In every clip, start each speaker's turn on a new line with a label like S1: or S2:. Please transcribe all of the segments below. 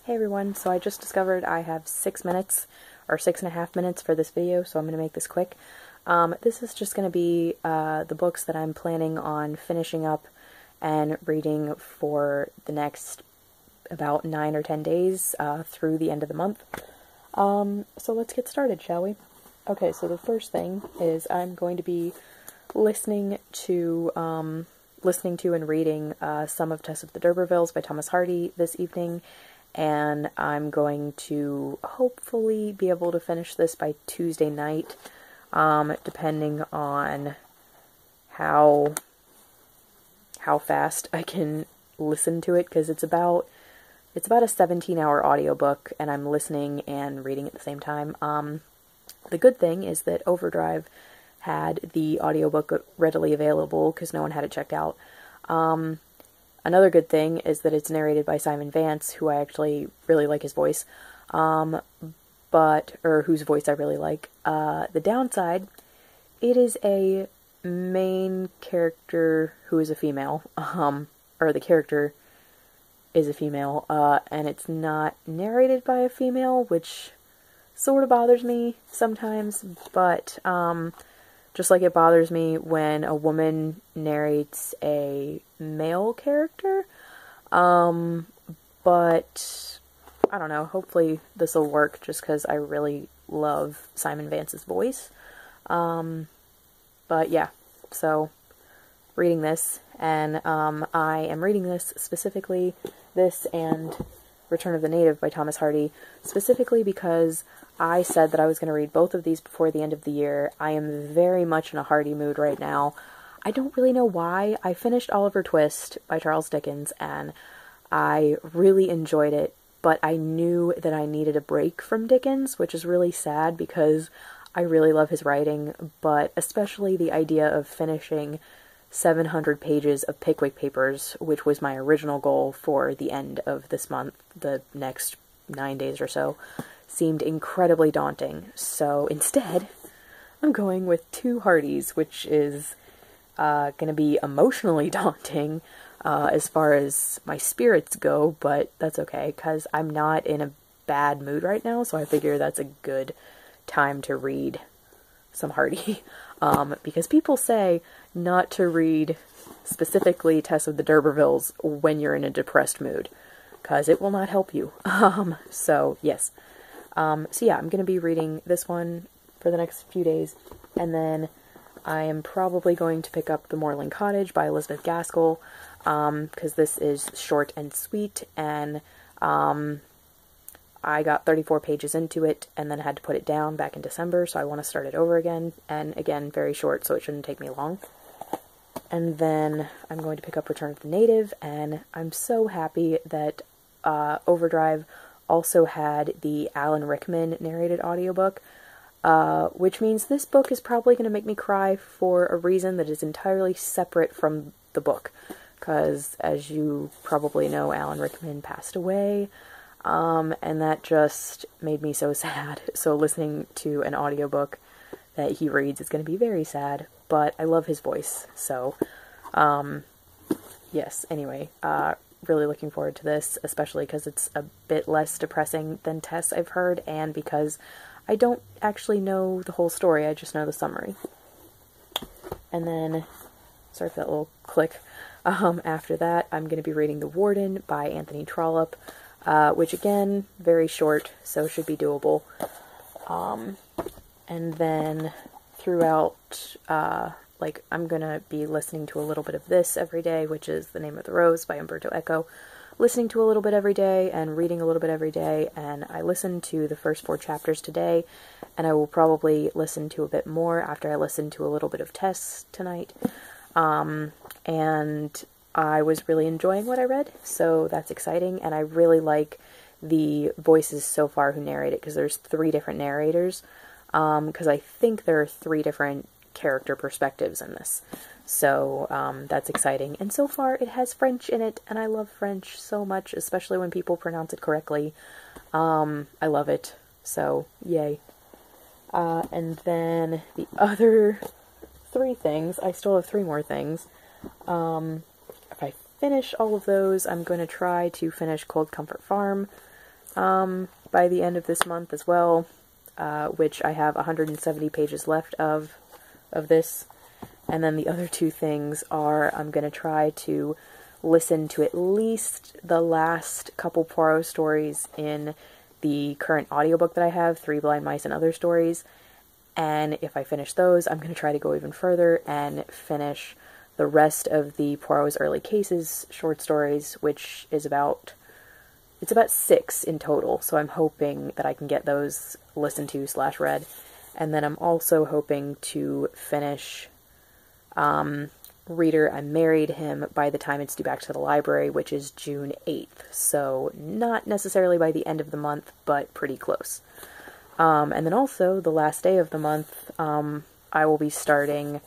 S1: Hey everyone, so I just discovered I have 6 minutes, or 6.5 minutes for this video, so I'm going to make this quick. This is just going to be the books that I'm planning on finishing up and reading for the next about 9 or 10 days through the end of the month. So let's get started, shall we? Okay, so the first thing is I'm going to be listening to and reading some of Tess of the D'Urbervilles by Thomas Hardy this evening, and I'm going to hopefully be able to finish this by Tuesday night, depending on how fast I can listen to it, because it's about a 17-hour audiobook, and I'm listening and reading at the same time. The good thing is that Overdrive had the audiobook readily available because no one had it checked out. Another good thing is that it's narrated by Simon Vance, who I actually really like his voice, or whose voice I really like. The downside, it is a main character who is a female, or the character is a female, and it's not narrated by a female, which sort of bothers me sometimes, but, just like it bothers me when a woman narrates a male character, but I don't know, hopefully this will work just because I really love Simon Vance's voice. But yeah, so reading this, and I am reading this specifically, this and Return of the Native by Thomas Hardy, specifically because I said that I was going to read both of these before the end of the year. I am very much in a Hardy mood right now. I don't really know why. I finished Oliver Twist by Charles Dickens, and I really enjoyed it, but I knew that I needed a break from Dickens, which is really sad because I really love his writing, but especially the idea of finishing 700 pages of Pickwick Papers, which was my original goal for the end of this month, the next 9 days or so, seemed incredibly daunting. So instead, I'm going with two Hardys, which is going to be emotionally daunting as far as my spirits go, but that's okay, because I'm not in a bad mood right now, so I figure that's a good time to read some Hardy. Because people say not to read specifically Tess of the D'Urbervilles when you're in a depressed mood, because it will not help you. So yes. So yeah, I'm going to be reading this one for the next few days, and then I am probably going to pick up The Moorland Cottage by Elizabeth Gaskell, because this is short and sweet, and I got 34 pages into it, and then had to put it down back in December, so I want to start it over again, and again, very short, so it shouldn't take me long. And then I'm going to pick up Return of the Native, and I'm so happy that Overdrive also had the Alan Rickman narrated audiobook, which means this book is probably going to make me cry for a reason that is entirely separate from the book, because as you probably know, Alan Rickman passed away, and that just made me so sad. So listening to an audiobook that he reads is going to be very sad, but I love his voice, so, yes, anyway, really looking forward to this, especially because it's a bit less depressing than Tess, I've heard, and because I don't actually know the whole story, I just know the summary. And then, sorry for that little click, after that, I'm going to be reading The Warden by Anthony Trollope, which again, very short, so should be doable. And then throughout, I'm going to be listening to a little bit of this every day, which is The Name of the Rose by Umberto Eco. Listening to a little bit every day and reading a little bit every day, and I listened to the first 4 chapters today, and I will probably listen to a bit more after I listen to a little bit of Tess tonight. And I was really enjoying what I read, so that's exciting, and I really like the voices so far who narrate it, because there's 3 different narrators, because I think there are 3 different character perspectives in this, so that's exciting, and so far it has French in it, and I love French so much, especially when people pronounce it correctly. I love it, so yay. And then the other 3 things, I still have 3 more things. If I finish all of those, I'm going to try to finish Cold Comfort Farm, by the end of this month as well, which I have 170 pages left of this. And then the other two things are I'm going to try to listen to at least the last couple Poirot stories in the current audiobook that I have, Three Blind Mice and Other Stories. And if I finish those, I'm going to try to go even further and finish the rest of the Poirot's Early Cases short stories, which is about 6 in total. So I'm hoping that I can get those listened to / read. And then I'm also hoping to finish Reader, I Married Him by the time it's due back to the library, which is June 8th. So not necessarily by the end of the month, but pretty close. And then also, the last day of the month, I will be starting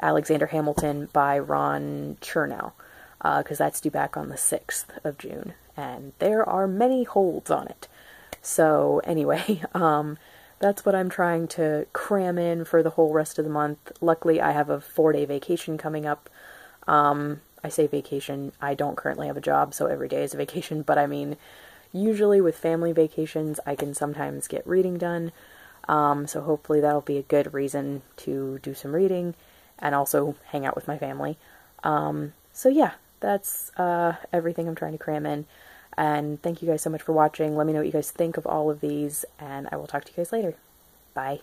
S1: Alexander Hamilton by Ron Chernow, because that's due back on the 6th of June, and there are many holds on it. So anyway, that's what I'm trying to cram in for the whole rest of the month. Luckily, I have a 4-day vacation coming up. I say vacation, I don't currently have a job, so every day is a vacation, but I mean, usually with family vacations, I can sometimes get reading done, so hopefully that'll be a good reason to do some reading, and also hang out with my family. So yeah, that's everything I'm trying to cram in, and thank you guys so much for watching. Let me know what you guys think of all of these, and I will talk to you guys later. Bye.